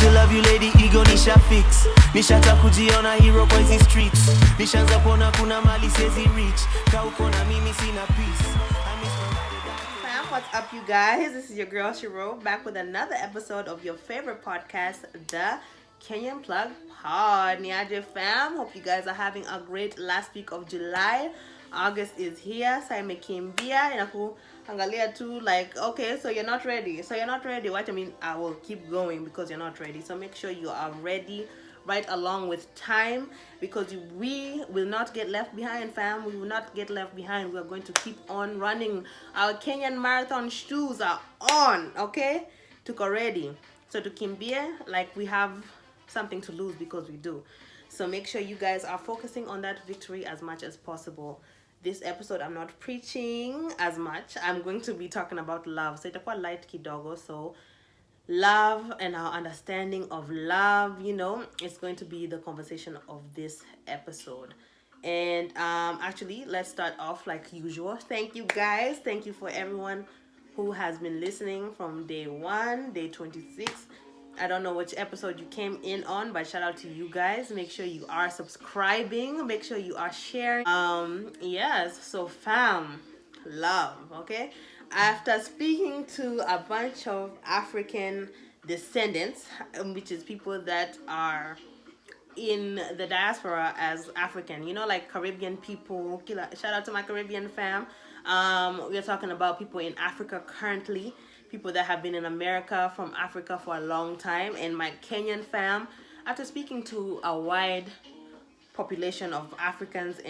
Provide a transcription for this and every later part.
to love you lady, ego nisha fix. Nishata kujiona hero kwa hizi streets. Nishaanza kuona kuna mali sezi reach. Ka uko na mimi sina peace. What's up, you guys? This is your girl Shiro, back with another episode of your favorite podcast, the Kenyan Plug Pod. Niaje fam, hope you guys are having a great last week of July. August is here, so imekimbia inakuangalia too, like, okay, so you're not ready. What I mean, I will keep going because you're not ready. So make sure you are ready right along with time, because we will not get left behind, fam. We will not get left behind. We are going to keep on running. Our Kenyan marathon shoes are on, okay? Tuko ready. So to kimbia, like, we have something to lose, because we do. So make sure you guys are focusing on that victory as much as possible. This episode, I'm not preaching as much. I'm going to be talking about love. So itakuwa light kidogo. So love and our understanding of love, you know, it's going to be the conversation of this episode. And actually, let's start off like usual. Thank you guys. Thank you for everyone who has been listening from day 1, day 26. I don't know which episode you came in on, but shout out to you guys. Make sure you are subscribing. Make sure you are sharing. Yes, so fam, love, okay? After speaking to a bunch of African descendants, which is people that are in the diaspora as African, you know, like Caribbean people. Shout out to my Caribbean fam. We're talking about people in Africa currently, people that have been in America from Africa for a long time, and my Kenyan fam. After speaking to a wide population of Africans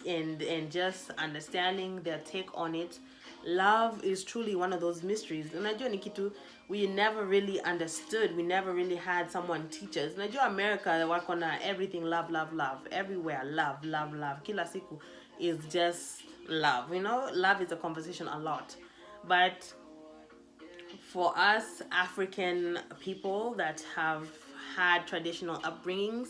and just understanding their take on it, love is truly one of those mysteries. Unajua ni kitu we never really understood. We never really had someone teach us. Unajua America wako na everything love, love, love. Everywhere love, love, love. Kila siku is just love. You know, love is a conversation a lot. But for us African people that have had traditional upbringings,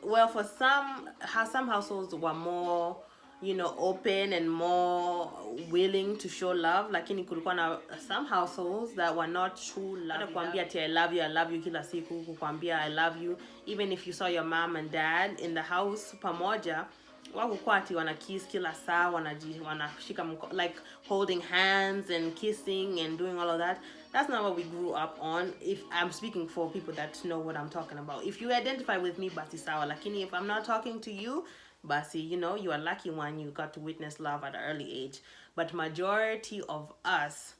well, for some households were more, you know, open and more willing to show love. Lakini kulikuwa na some households that were not true love. Kuambia ati I love you kila siku, kukwambia I love you, even if you saw your mom and dad in the house pamoja, wakukuwa ati wana kiss kila saa, wanashika like holding hands and kissing and doing all of that. That's not what we grew up on. If I'm speaking for people that know what I'm talking about. If you identify with me, basi sawa. Lakini if I'm not talking to you, basi, you know, you are lucky one. You got to witness love at an early age. But majority of us,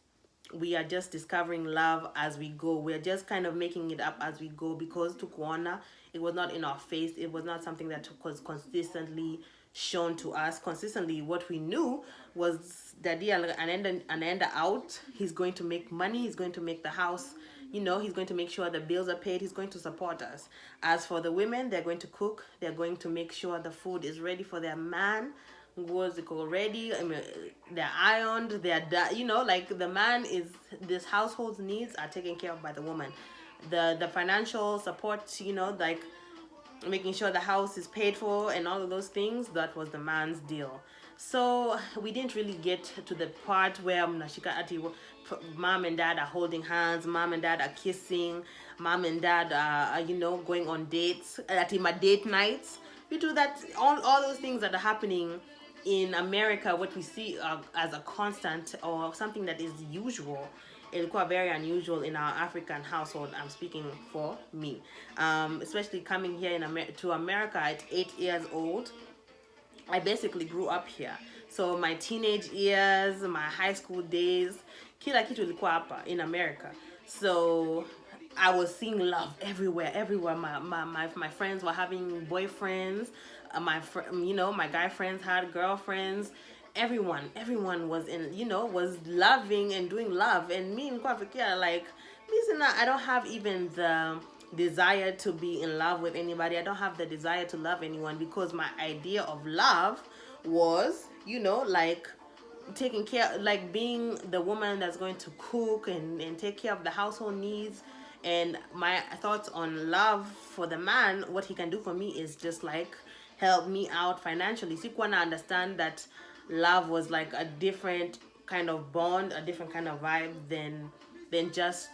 we are just discovering love as we go. We're just kind of making it up as we go, because tukuona, it was not in our face. It was not something that was consistently shown to us. Consistently, what we knew was that anaenda out, he's going to make money, he's going to make the house, you know, he's going to make sure the bills are paid, he's going to support us. As for the women, they're going to cook, they're going to make sure the food is ready for their man, was ready, they're ironed, you know, like the man is, this household's needs are taken care of by the woman. The financial support, you know, like making sure the house is paid for and all of those things, that was the man's deal. So we didn't really get to the part where mom and dad are holding hands, mom and dad are kissing, mom and dad are, you know, going on dates, date nights. We do that, all those things that are happening in America, what we see as a constant or something that is usual. It's quite very unusual in our African household. I'm speaking for me, especially coming here to America at 8 years old. I basically grew up here. So my teenage years, my high school days, kila kitu ilikuwa hapa in America. So I was seeing love everywhere. My friends were having boyfriends. My guy friends had girlfriends. Everyone was was loving and doing love. And me in Kwafikia, like, I don't have even the desire to be in love with anybody. I don't have the desire to love anyone, because my idea of love was, you know, like taking care, like being the woman that's going to cook and take care of the household needs. And my thoughts on love for the man, what he can do for me is just like help me out financially. Sikuwa na understand that love was like a different kind of bond, a different kind of vibe than just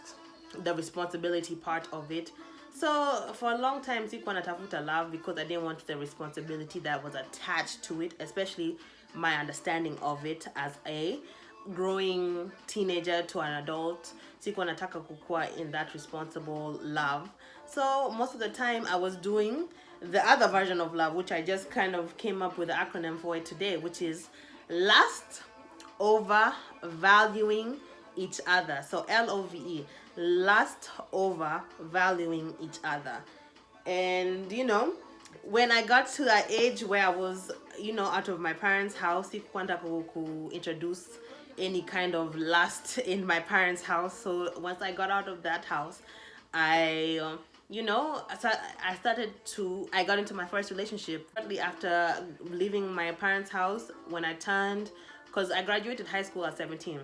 the responsibility part of it. So for a long time sikuwa natafuta love because I didn't want the responsibility that was attached to it, especially my understanding of it as a growing teenager to an adult. Sikuwa nataka kukua in that responsible love. So most of the time I was doing the other version of love, which I just kind of came up with the acronym for it today, which is lust over valuing each other. So LOVE, lust over valuing each other. And when I got to that age where I was, out of my parents' house, sikuwanta ku introduce any kind of lust in my parents' house. So once I got out of that house, I I got into my first relationship shortly after leaving my parents' house when I turned, because I graduated high school at 17.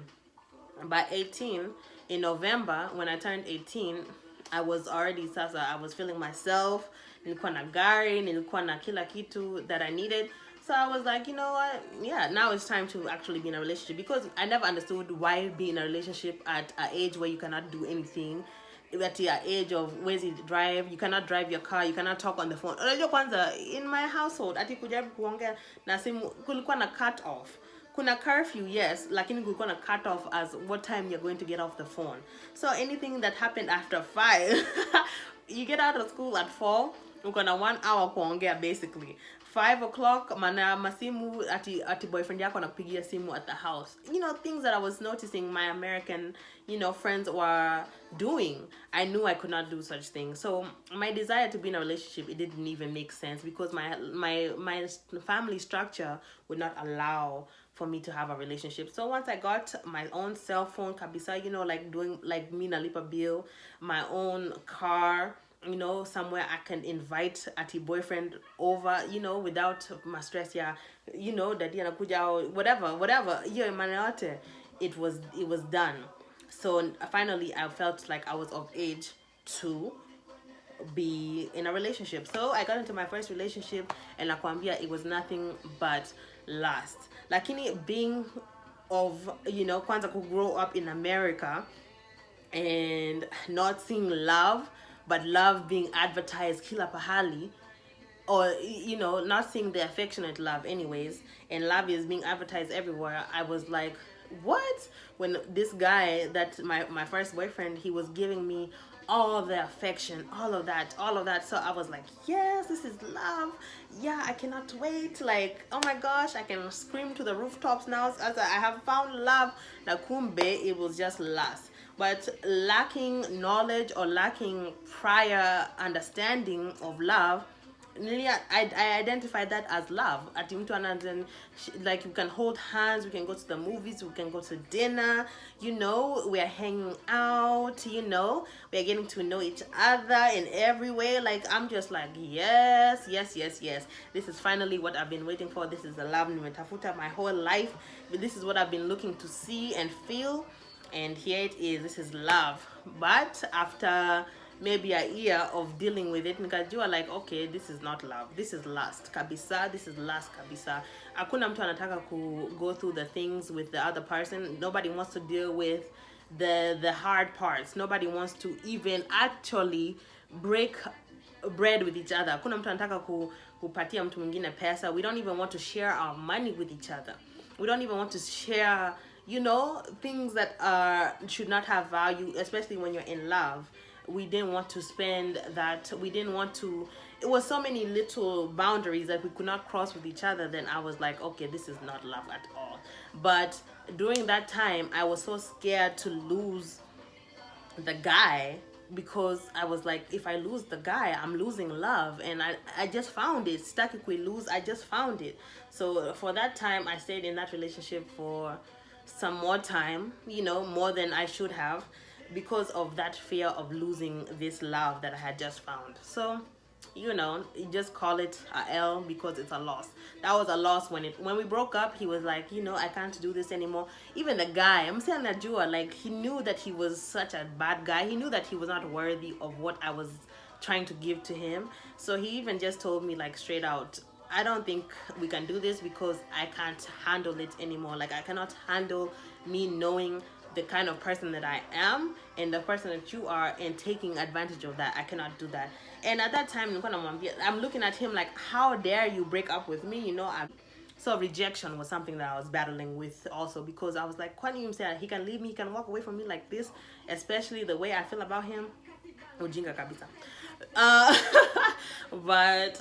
By 18, in November, when I turned 18, I was already sasa. I was feeling myself. Nilikuwa na gari, nilikuwa na kila kitu that I needed. So I was like, you know what? Yeah, now it's time to actually be in a relationship, because I never understood why be in a relationship at an age where you cannot do anything. At your age of where's it drive, you cannot drive your car, you cannot talk on the phone. Unajua kwanza, in my household, ati kujaribu kuongea na simu, kulikuwa na cut off. Kuna curfew, yes, lakini kulikuwa na cut off as what time you're going to get off the phone. So anything that happened after 5, you get out of school at 4, uko na 1 hour kuongea basically. 5 o'clock, mana masimu ati boyfriend yako anakupigia simu at the house. Things that I was noticing my American, friends were doing. I knew I could not do such things. So my desire to be in a relationship, it didn't even make sense, because my family structure would not allow for me to have a relationship. So once I got my own cell phone, kabisa, like doing like me nalipa bill, my own car, somewhere I can invite ati boyfriend over, without my stress, daddy anakuja, whatever, it was done. So finally I felt like I was of age to be in a relationship. So I got into my first relationship, and nakwambia it was nothing but lust. Lakini being of, kwanza ku grow up in America and not seeing love, but love being advertised kila pahali, or not seeing the affectionate love anyways, and love is being advertised everywhere. I was like, what? When this guy, that my first boyfriend, he was giving me all the affection, all of that. So I was like, yes, this is love. Yeah, I cannot wait. Like, oh my gosh, I can scream to the rooftops now as I have found love. Nakumbe, it was just lust. But lacking knowledge or lacking prior understanding of love, I identified that as love. Ati mtu like, we can hold hands, we can go to the movies, we can go to dinner, we are hanging out, we are getting to know each other in every way. Like, I'm just like, yes. This is finally what I've been waiting for. This is the love nimetafuta my whole life. This is what I've been looking to see and feel. And here it is. This is love. But after maybe a year of dealing with it, nikajua like, okay, this is not love. This is lust. Kabisa. This is lust. Kabisa. Hakuna mtu anataka ku go through the things with the other person. Nobody wants to deal with the hard parts. Nobody wants to even actually break bread with each other. Hakuna mtu anataka kupatia mtu mwingine pesa. We don't even want to share our money with each other. We don't even want to share, things that should not have value, especially when you're in love. We didn't want to spend that. We didn't want to. It was so many little boundaries that we could not cross with each other. Then I was like, okay, this is not love at all. But during that time, I was so scared to lose the guy, because I was like, if I lose the guy, I'm losing love. And I just found it. If we lose, I just found it. So for that time, I stayed in that relationship for some more time, more than I should have, because of that fear of losing this love that I had just found. So, you just call it a L, because it's a loss. That was a loss. When we broke up, he was like, I can't do this anymore. Even the guy, I'm saying Najua, like, he knew that he was such a bad guy. He knew that he was not worthy of what I was trying to give to him. So he even just told me, like, straight out, I don't think we can do this, because I can't handle it anymore. Like, I cannot handle me knowing the kind of person that I am and the person that you are, and taking advantage of that. I cannot do that. And at that time, I'm looking at him like, how dare you break up with me? So rejection was something that I was battling with also, because I was like, when you say he can leave me, he can walk away from me like this, especially the way I feel about him. Ujinga kabisa. Uh, but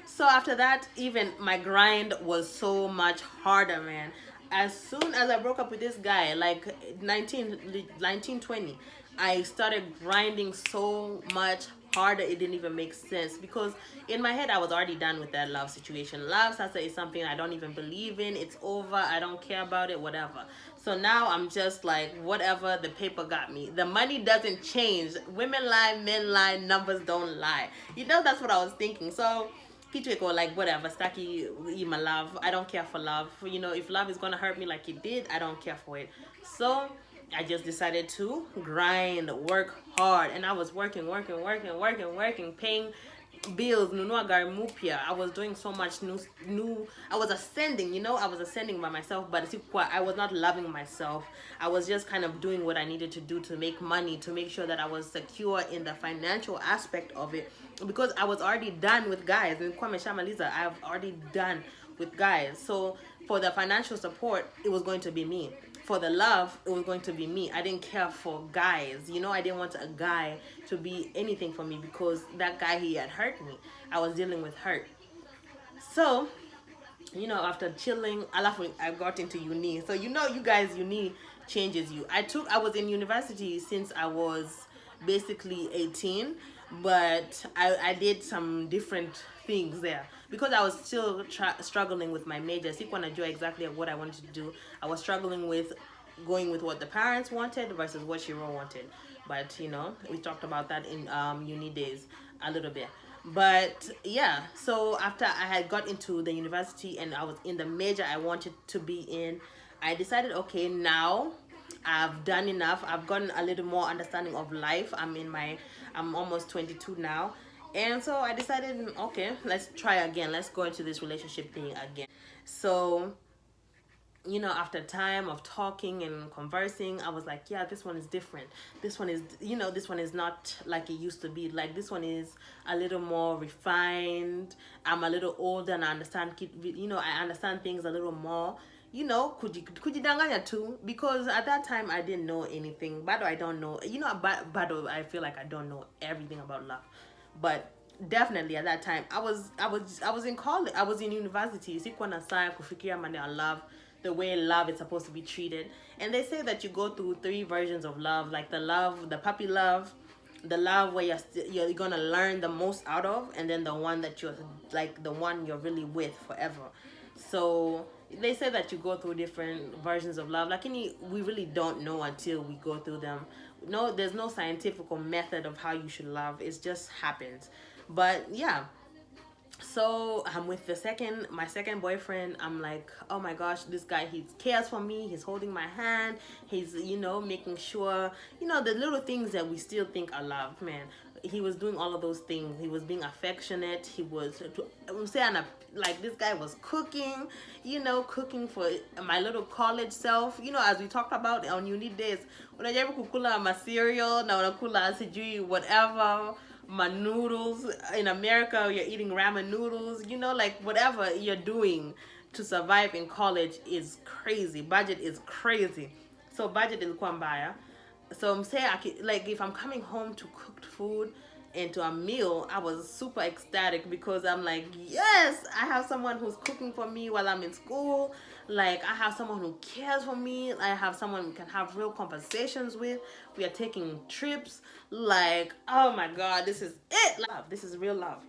so after that, even my grind was so much harder, man. As soon as I broke up with this guy, like 1920, I started grinding so much harder. It didn't even make sense, because in my head I was already done with that love situation. Love Sasa is something I don't even believe in. It's over. I don't care about it, whatever. So now I'm just like, whatever, the paper got me. The money doesn't change. Women lie, men lie, numbers don't lie. That's what I was thinking. So Kitweko, like, whatever, Staki, my love. I don't care for love. If love is gonna hurt me like it did, I don't care for it. So I just decided to grind, work hard, and I was working, paying bills, nunua gari mupya. I was doing so much new. I was ascending, I was ascending by myself, but I was not loving myself. I was just kind of doing what I needed to do to make money, to make sure that I was secure in the financial aspect of it, because I was already done with guys. In Kwame Shamaliza, I've already done with guys. So for the financial support, it was going to be me. For the love, it was going to be me. I didn't care for guys. I didn't want a guy to be anything for me, because that guy, he had hurt me. I was dealing with hurt. So, after chilling, I got into uni. So, you guys, uni changes you. I was in university since I was basically 18, but I did some different things there, because I was still struggling with my major. Sikuwa najua exactly what I wanted to do. I was struggling with going with what the parents wanted versus what Shiro wanted. But we talked about that in uni days a little bit. But yeah, so after I had got into the university and I was in the major I wanted to be in, I decided, okay, now I've done enough. I've gotten a little more understanding of life. I'm almost 22 now. And so I decided, okay, let's try again. Let's go into this relationship thing again. So, after time of talking and conversing, I was like, yeah, this one is different. This one is, this one is not like it used to be. Like, this one is a little more refined. I'm a little older and I understand, I understand things a little more. Kujidanganya too, because at that time I didn't know anything. But I don't know, but I feel like I don't know everything about love. But definitely at that time I was in college. I was in university. Sikuwa na saa kufikiria maneno ya love, the way love is supposed to be treated. And they say that you go through 3 versions of love, like the puppy love, the love where you're gonna learn the most out of, and then the one that you're like the one you're really with forever. So they say that you go through different versions of love. Like, we really don't know until we go through them. No, there's no scientific method of how you should love. It just happens. But yeah, so I'm with my second boyfriend. I'm like, oh my gosh, this guy, he cares for me. He's holding my hand. He's, making sure, the little things that we still think are love, man. He was doing all of those things. He was being affectionate. He was, like, this guy was cooking, cooking for my little college self. As we talked about on uni days, unajaribu kukula ma cereal, na unakula sijui whatever, my noodles. In America, you're eating ramen noodles, like whatever you're doing to survive in college is crazy. Budget is crazy. So budget is mbaya. So I'm saying, like, if I'm coming home to cooked food and to a meal, I was super ecstatic, because I'm like, yes, I have someone who's cooking for me while I'm in school. Like, I have someone who cares for me. I have someone we can have real conversations with. We are taking trips. Like, oh my God, this is it. Love. This is real love.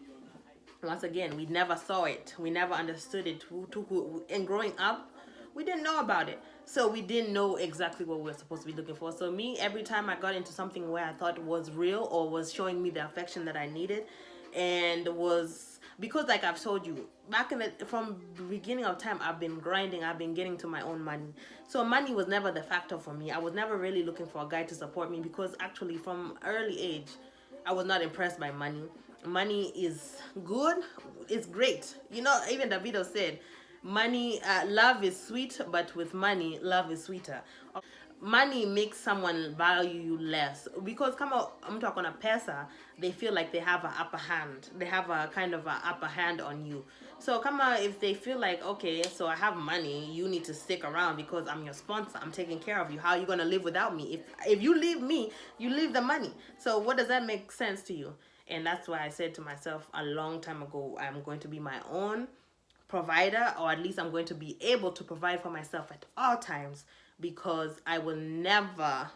Once again, we never saw it. We never understood it. And growing up, we didn't know about it. So we didn't know exactly what we were supposed to be looking for. So me, every time I got into something where I thought was real or was showing me the affection that I needed, and was, because like I've told you, from the beginning of time, I've been grinding, I've been getting to my own money. So money was never the factor for me. I was never really looking for a guy to support me, because actually from early age, I was not impressed by money. Money is good, it's great. Even Davido said, money, love is sweet, but with money, love is sweeter. money makes someone value you less, because kama mtu akona pesa, they feel like they have an upper hand, they have a kind of an upper hand on you. So kama if they feel like, okay, so I have money, you need to stick around because I'm your sponsor, I'm taking care of you, how are you gonna live without me? If you leave me, you leave the money. So what does that make sense to you? And that's why I said to myself a long time ago, I'm going to be my own provider, or at least I'm going to be able to provide for myself at all times, because I will never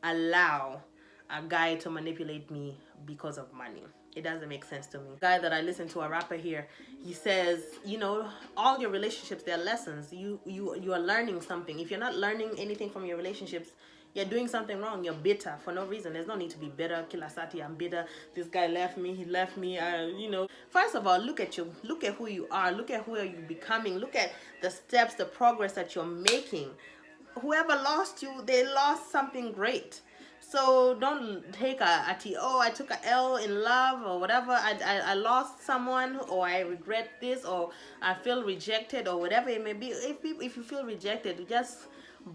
allow a guy to manipulate me because of money. It doesn't make sense to me. Guy that I listen to, a rapper here, he says, you know, all your relationships, they're lessons. You are learning something. If you're not learning anything from your relationships, you're doing something wrong. You're bitter for no reason. There's no need to be bitter. Kilasati, I'm bitter. This guy left me. He left me. You know. First of all, look at you. Look at who you are. Look at who are you becoming. Look at the steps, the progress that you're making. Whoever lost you, they lost something great. So don't take oh, I took a L in love or whatever. I lost someone, or I regret this, or I feel rejected, or whatever it may be. If you feel rejected, just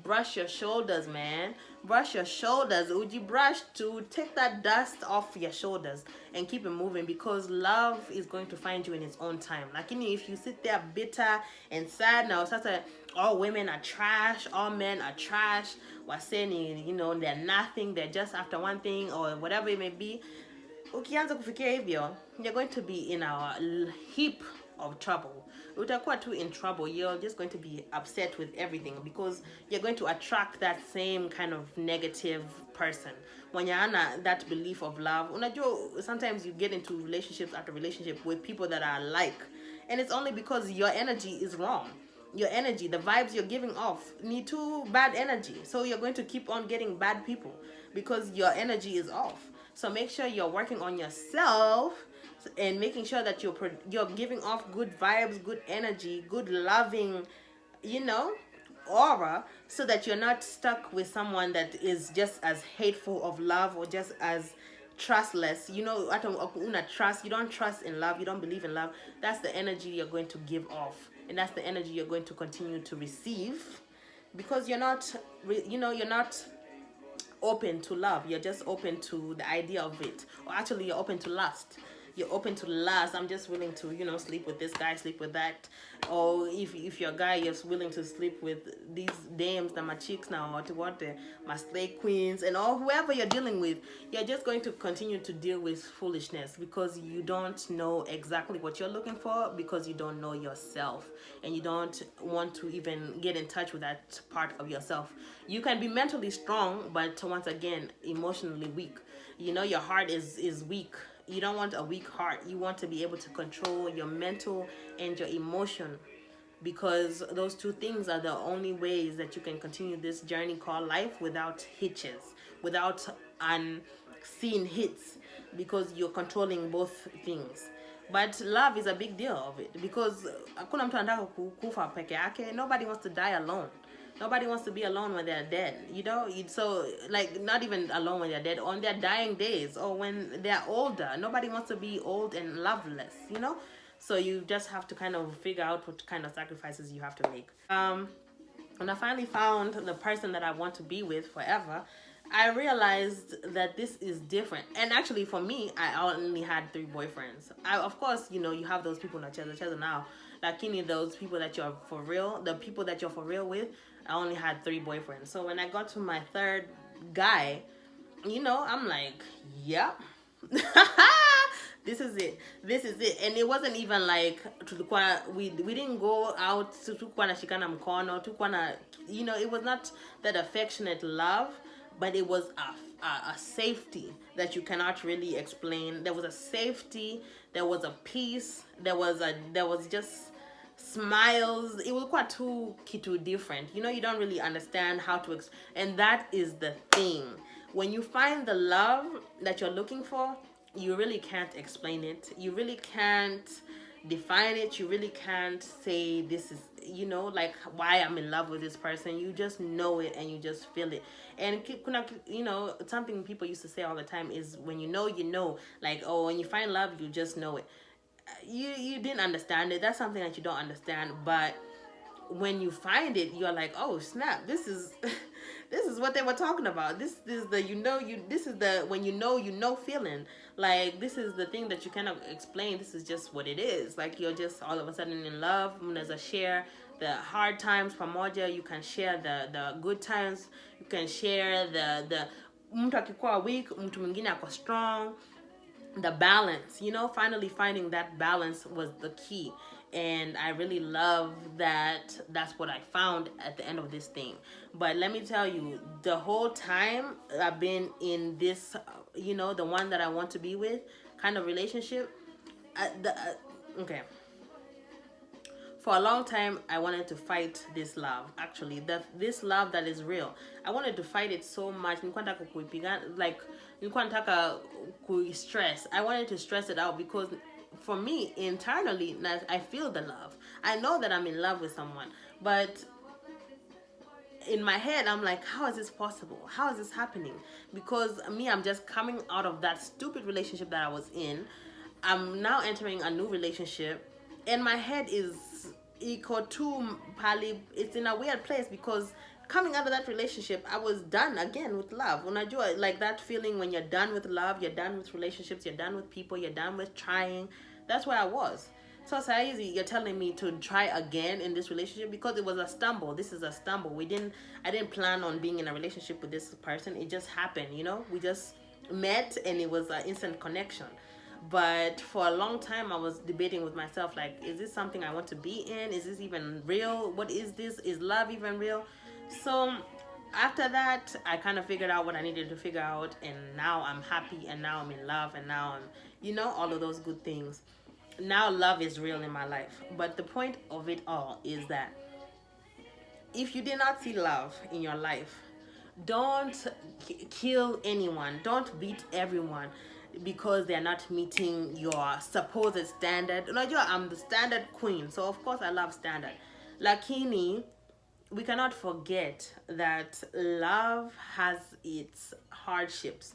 brush your shoulders, man. Brush your shoulders. Would you brush to take that dust off your shoulders and keep it moving, because love is going to find you in its own time. Like, you know, if you sit there bitter and sad now, such a all women are trash, all men are trash, we're saying, you know, they're nothing, they're just after one thing, or whatever it may be. Ukianza kufikia hivyo, you're going to be in a heap of trouble. Utakuwa too in trouble. You're just going to be upset with everything, because you're going to attract that same kind of negative person. When you're on that belief of love, unajua, sometimes you get into relationships after relationship with people that are alike, and it's only because your energy is wrong. Your energy, the vibes you're giving off, need too bad energy. So you're going to keep on getting bad people because your energy is off. So make sure you're working on yourself and making sure that you're giving off good vibes, good energy, good loving, you know, aura, so that you're not stuck with someone that is just as hateful of love, or just as trustless. You know, you don't trust in love, you don't believe in love. That's the energy you're going to give off, and that's the energy you're going to continue to receive, because you're not open to love. You're just open to the idea of it, or actually you're open to lust. You're open to lust. I'm just willing to, you know, sleep with this guy, sleep with that. Or if you're a guy, you're willing to sleep with these dames, my chicks now, or to what, my slave queens, and all whoever you're dealing with. You're just going to continue to deal with foolishness, because you don't know exactly what you're looking for, because you don't know yourself, and you don't want to even get in touch with that part of yourself. You can be mentally strong, but once again, emotionally weak. You know, your heart is weak. You don't want a weak heart. You want to be able to control your mental and your emotion, because those two things are the only ways that you can continue this journey called life without hitches, without unseen hits, because you're controlling both things. But love is a big deal of it, because hakuna mtu anataka kufa peke yake. Nobody wants to die alone. Nobody wants to be alone when they're dead, you know? So, like, not even alone when they're dead, on their dying days, or when they're older. Nobody wants to be old and loveless, you know? So you just have to kind of figure out what kind of sacrifices you have to make. When I finally found the person that I want to be with forever, I realized that this is different. And actually, for me, I only had 3 boyfriends. Of course, you know, you have those people that you're now. Like, those people that you're for real, the people that you're for real with, I only had 3 boyfriends. So when I got to my 3rd guy, you know, I'm like, yep. This is it. And it wasn't even like we didn't go out to shikana mkono, you know, it was not that affectionate love, but it was a safety that you cannot really explain. There was a safety, there was a peace, there was just smiles. It was quite too different, you know. You don't really understand how to and that is the thing. When you find the love that you're looking for, you really can't explain it. You really can't define it. You really can't say this is, you know, like why I'm in love with this person. You just know it and you just feel it. And you know, something people used to say all the time is, when you know, like, oh, when you find love, you just know it. You didn't understand it. That's something that you don't understand. But when you find it, you're like, oh snap, this is this is what they were talking about. This is the this is the when you know feeling. Like, this is the thing that you cannot explain. This is just what it is. Like, you're just all of a sudden in love. There's a share the hard times pamoja, you can share the good times, you can share the mtu akikuwa weak, mtu mwingine ako strong, the balance, finally finding that balance was the key. And I really love that that's what I found at the end of this thing. But let me tell you, the whole time I've been in this, the one that I want to be with kind of relationship, okay. For a long time, I wanted to fight this love. Actually, this love that is real, I wanted to fight it so much. Stress. I wanted to stress it out because for me, internally, I feel the love. I know that I'm in love with someone, but in my head, I'm like, how is this possible? How is this happening? Because me, I'm just coming out of that stupid relationship that I was in. I'm now entering a new relationship, and my head is equal to Pali. It's in a weird place because coming out of that relationship, I was done again with love. Unajua, like that feeling when you're done with love, you're done with relationships, you're done with people, you're done with trying. That's where I was. So Saizi, you're telling me to try again in this relationship because it was a stumble. This is a stumble. I didn't plan on being in a relationship with this person. It just happened, We just met and it was an instant connection. But for a long time, I was debating with myself, like, is this something I want to be in? Is this even real? What is this? Is love even real? So after that, I kind of figured out what I needed to figure out, and now I'm happy, and now I'm in love, and now I'm, all of those good things. Now love is real in my life. But the point of it all is that if you did not see love in your life, don't kill anyone. Don't beat everyone because they're not meeting your supposed standard. I'm the standard queen, so of course I love standard. Lakini, we cannot forget that love has its hardships.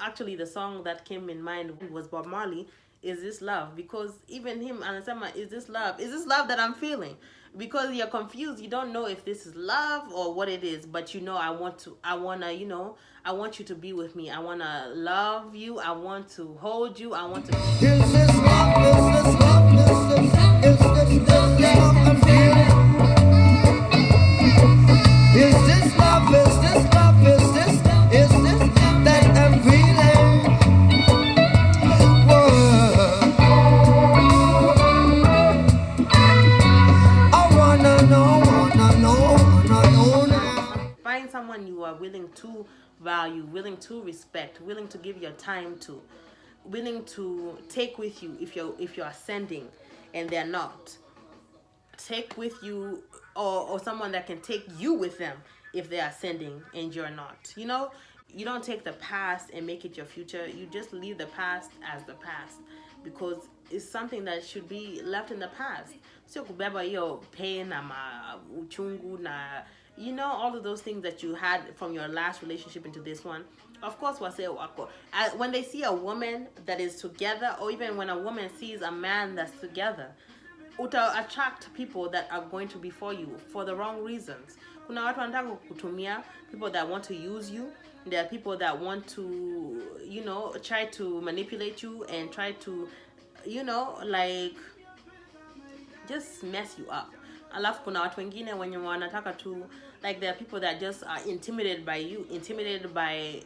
Actually, the song that came in mind was Bob Marley, Is This Love? Because even him, anasema, is this love? Is this love that I'm feeling? Because you're confused. You don't know if this is love or what it is, but I want you to be with me. I want to love you. I want to hold you. I want to... Is this love? Is this love? Is this love I'm feeling? Is this love? Is this love? Is this that I'm feeling? Whoa. I wanna know now. Find someone you are willing to value, willing to respect, willing to give your time to, willing to take with you if you're ascending and they're not. Take with you, or someone that can take you with them if they're ascending and you're not. You don't take the past and make it your future. You just leave the past as the past because it's something that should be left in the past. So kubeba yo pain na uchungu na all of those things that you had from your last relationship into this one. Of course, when they see a woman that is together, or even when a woman sees a man that's together, uta attract people that are going to be for you for the wrong reasons. Kuna watu wanataka kutumia, people that want to use you. There are people that want to, try to manipulate you and try to, just mess you up. Alafu kuna watu wengine wenye wanataka tu, like, there are people that just are intimidated by you, intimidated by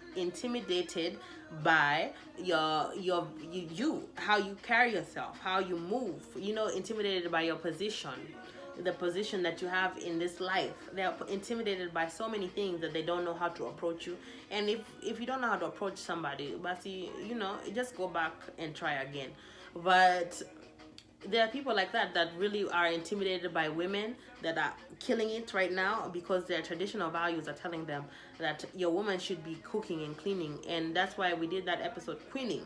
you, how you carry yourself, how you move, intimidated by your position, the position that you have in this life. They're intimidated by so many things that they don't know how to approach you. And if you don't know how to approach somebody, but just go back and try again. But there are people like that really are intimidated by women that are killing it right now because their traditional values are telling them that your woman should be cooking and cleaning. And that's why we did that episode, Queening,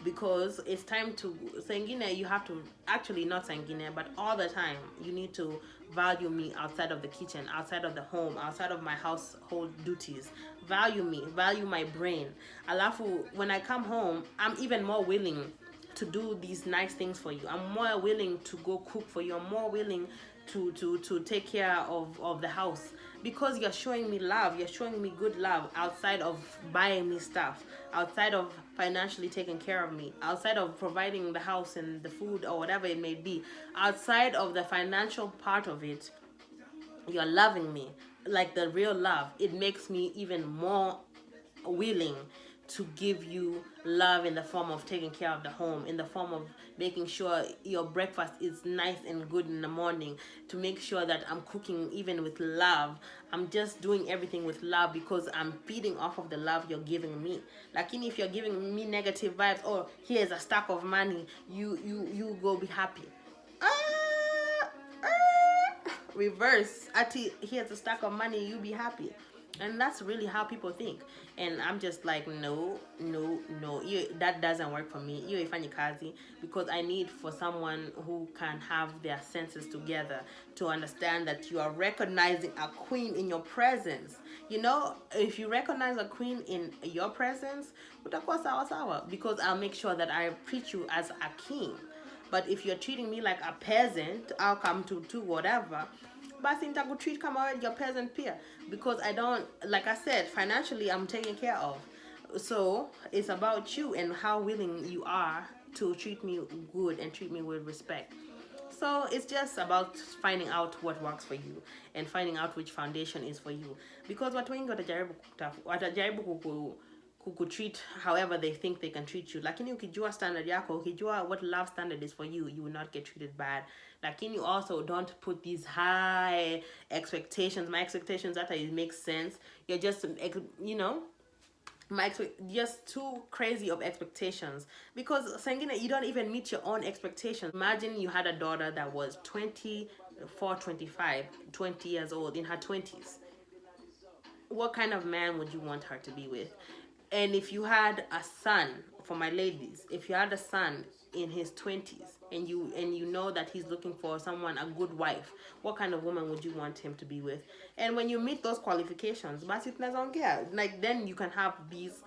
because it's time to Sangine. You have to, actually not Sangine, but all the time you need to value me outside of the kitchen, outside of the home, outside of my household duties. Value me, value my brain. Alafu, when I come home, I'm even more willing to do these nice things for you. I'm more willing to go cook for you. I'm more willing to take care of the house, because you're showing me love, you're showing me good love outside of buying me stuff, outside of financially taking care of me, outside of providing the house and the food or whatever it may be, outside of the financial part of it. You're loving me like the real love. It makes me even more willing to give you love in the form of taking care of the home, in the form of making sure your breakfast is nice and good in the morning, to make sure that I'm cooking even with love. I'm just doing everything with love because I'm feeding off of the love you're giving me. Like, if you're giving me negative vibes, or here's a stack of money, you go be happy. Reverse. Ati, here's a stack of money, you be happy. And that's really how people think. And I'm just like, no. That doesn't work for me. You ifanyi kazi, because I need for someone who can have their senses together to understand that you are recognizing a queen in your presence. If you recognize a queen in your presence, utakuwa sawa sawa, because I'll make sure that I treat you as a king. But if you're treating me like a peasant, I'll come to whatever. But I treat kama your peasant peer, because I don't, like I said, financially I'm taken care of. So it's about you and how willing you are to treat me good and treat me with respect. So it's just about finding out what works for you and finding out which foundation is for you. Because watu wengi watajaribu kukutreat however they think they can treat you. Lakini ukijua standard yako, ukijua what love standard is for you, you will not get treated bad. Lakini you also don't put these high expectations. My expectations, that it makes sense. You're just, just too crazy of expectations, because sangina, you don't even meet your own expectations. Imagine you had a daughter that was 24, 25, 20 years old, in her 20s. What kind of man would you want her to be with? And if you had a son, for my ladies, if you had a son in his 20s and you know that he's looking for someone, a good wife, what kind of woman would you want him to be with? And when you meet those qualifications, like, then you can have these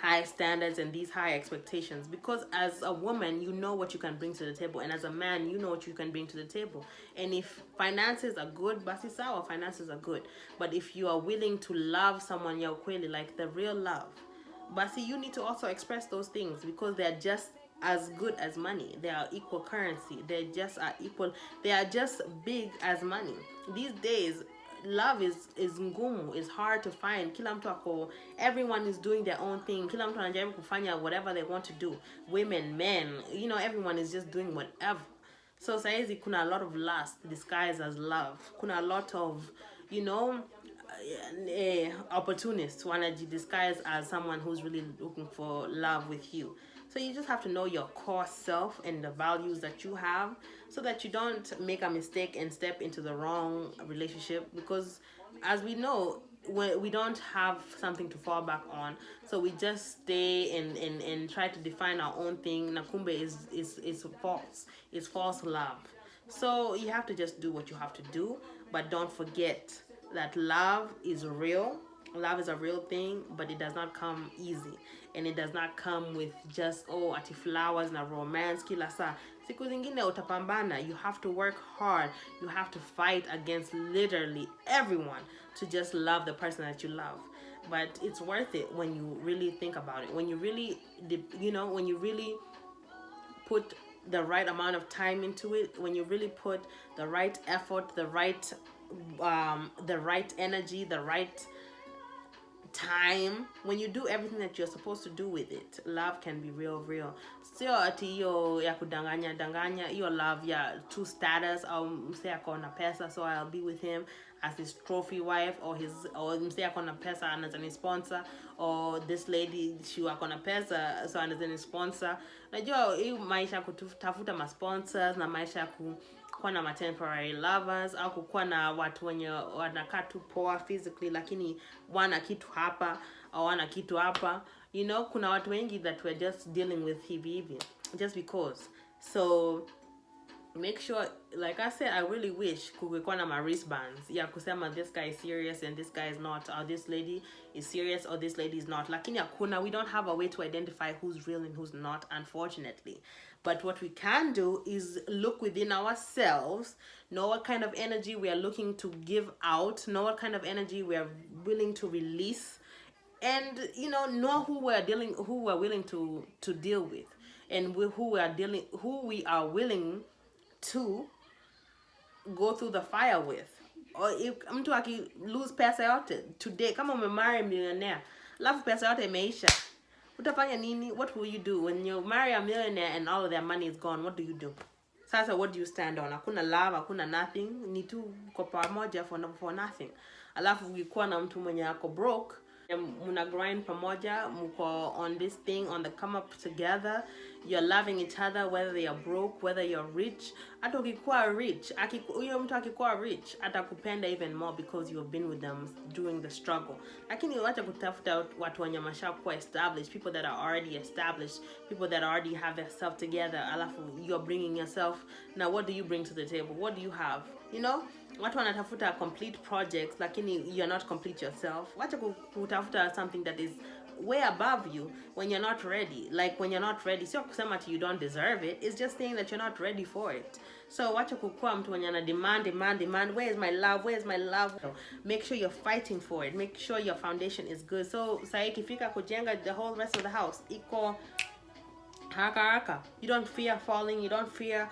high standards and these high expectations, because as a woman, you know what you can bring to the table, and as a man, you know what you can bring to the table. And if finances are good, basi sawa, finances are good. But if you are willing to love someone ya ukweli, like the real love, basi, you need to also express those things, because they're just as good as money. They are equal currency. They just are equal. They are just big as money. These days, love is ngumu, is hard to find. Kila mtu ako, everyone is doing their own thing. Kila mtu anajaribu kufanya whatever they want to do. Women, men, everyone is just doing whatever. So saizi kuna a lot of lust disguised as love. Kuna a lot of, opportunists wanaji disguise as someone who's really looking for love with you. So you just have to know your core self and the values that you have, so that you don't make a mistake and step into the wrong relationship. Because as we know, we don't have something to fall back on, so we just stay and try to define our own thing. Nakumbe is false. It's false love. So you have to just do what you have to do, but don't forget that love is real. Love is a real thing, but it does not come easy, and it does not come with just ati flowers na romance kila saa. Siku zingine utapambana. You have to work hard. You have to fight against literally everyone to just love the person that you love. But it's worth it when you really think about it. When you really, when you really put the right amount of time into it, when you really put the right effort, the right energy, the right time, when you do everything that you're supposed to do with it, love can be real. Sio ati hiyo ya kudanganya, hiyo love ya two status, au mse ako na pesa so I'll be with him as his trophy wife, or mse ako na pesa anazani sponsor, or this lady she ako na pesa so anazani sponsor. Najua hii maisha kutafuta ma sponsors na maisha kuwa na temporary lovers, au kukuwa na watu wenye wanakaa tu poa physically lakini wana kitu hapa au wana kitu hapa. Kuna watu wengi that we're just dealing with hivi just because. So make sure, like I said, I really wish kungekuwa na wristbands ya kusema this guy is serious and this guy is not, or this lady is serious or this lady is not. Lakini hakuna, we don't have a way to identify who's real and who's not, unfortunately. But what we can do is look within ourselves, know what kind of energy we are looking to give out, know what kind of energy we are willing to release, and know who we're willing to deal with, and who we are willing to go through the fire with. Or if mtu aki lose pesa yote today, kama umemarry millionaire, alafu pesa yote imeisha, utafanya nini? What will you do when you marry a millionaire and all of their money is gone? What do you do? Sasa, what do you stand on? Hakuna love, hakuna nothing, ni tu kwa pamoja for nothing. Alafu ukikuwa na mtu mwenye ako broke, muna grind pamoja, muko on this thing, on the come up together, you're loving each other, whether they are broke, whether you're rich. Hata ukikuwa rich, huyo mtu akikuwa rich, atakupenda even more because you have been with them during the struggle. Lakini wacha kutafuta watu wenye mashakuwa established, people that are already established, people that already have their self together, alafu you're bringing yourself. Now what do you bring to the table? What do you have? Watu wanatafuta complete projects, lakini you're not complete yourself. Wacha kutafuta something that is way above you when you're not ready. Like, when you're not ready, sio kusema you don't deserve it. It's just saying that you're not ready for it. So wacha kukua mtu mwenye ana demand, where is my love? Make sure you're fighting for it. Make sure your foundation is good. So sasa ikifika kujenga the whole rest of the house, iko haraka. You don't fear falling, you don't fear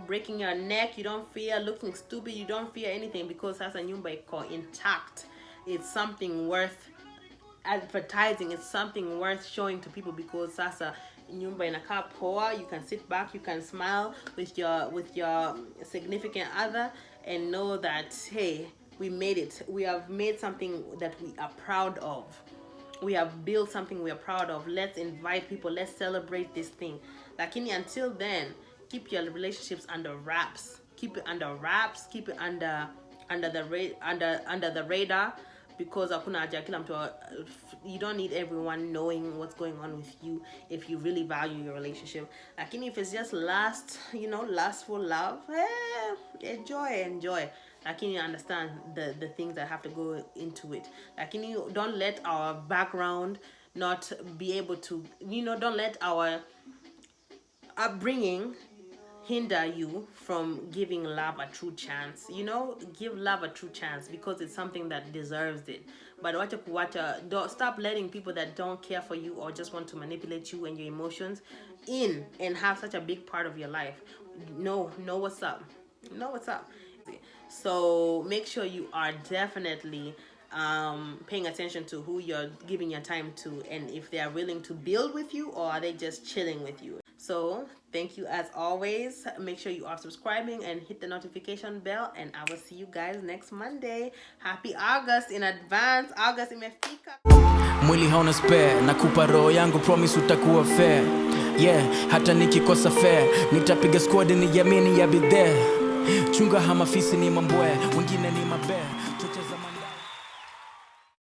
breaking your neck, you don't fear looking stupid, you don't fear anything, because sasa nyumba iko intact. It's something worth advertising, it's something worth showing to people, because sasa nyumba inakaa poa. You can sit back, you can smile with your significant other and know that, hey, we made it. We have made something that we are proud of. We have built something we are proud of. Let's invite people, let's celebrate this thing. Lakini until then, keep your relationships under wraps. Keep it under wraps. Keep it under the radar, because hakuna haja kila mtu. You don't need everyone knowing what's going on with you if you really value your relationship. Lakini if it's just lustful love, enjoy. Lakini understand the things that have to go into it. Lakini don't let our background not be able to, don't let our upbringing hinder you from giving love a true chance. Give love a true chance, because it's something that deserves it. But don't stop letting people that don't care for you or just want to manipulate you and your emotions in and have such a big part of your life. Know what's up. So make sure you are definitely paying attention to who you're giving your time to, and if they are willing to build with you, or are they just chilling with you. So thank you as always. Make sure you are subscribing and hit the notification bell, and I will see you guys next Monday. Happy August in advance. August imefika. Mwili hauna spare, nakupa roho yangu, promise utakuwa fair. Yeah, hata nikikosa fair, nitapiga squad ni yamini ya be there. Chunga hamafisi ni mambwe, wengine ni mabe. Chocha zamani